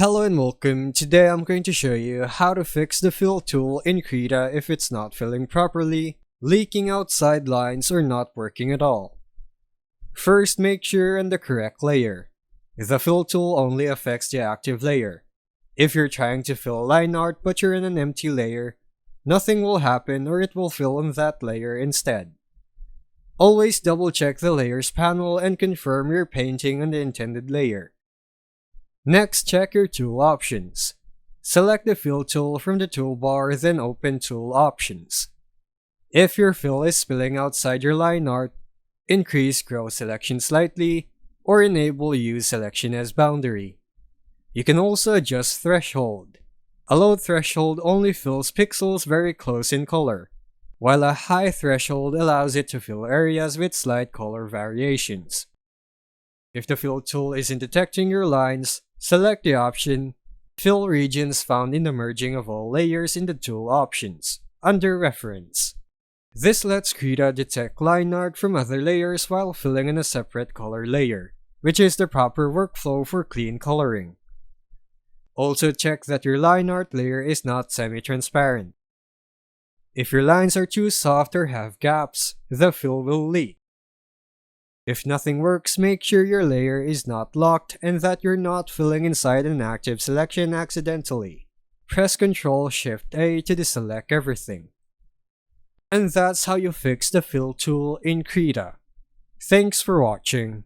Hello and welcome. Today I'm going to show you how to fix the fill tool in Krita if it's not filling properly, leaking outside lines, or not working at all. First, make sure you're on the correct layer. The fill tool only affects the active layer. If you're trying to fill line art but you're in an empty layer, nothing will happen or it will fill in that layer instead. Always double check the layers panel and confirm you're painting on the intended layer. Next, check your tool options. Select the fill tool from the toolbar, then open tool options. If your fill is spilling outside your line art, increase grow selection slightly or enable use selection as boundary. You can also adjust threshold. A low threshold only fills pixels very close in color, while a high threshold allows it to fill areas with slight color variations. If the fill tool isn't detecting your lines, select the option Fill Regions found in the merging of all layers in the tool options, under Reference. This lets Krita detect line art from other layers while filling in a separate color layer, which is the proper workflow for clean coloring. Also check that your line art layer is not semi-transparent. If your lines are too soft or have gaps, the fill will leak. If nothing works, make sure your layer is not locked and that you're not filling inside an active selection accidentally. Press Ctrl-Shift-A to deselect everything. And that's how you fix the fill tool in Krita. Thanks for watching.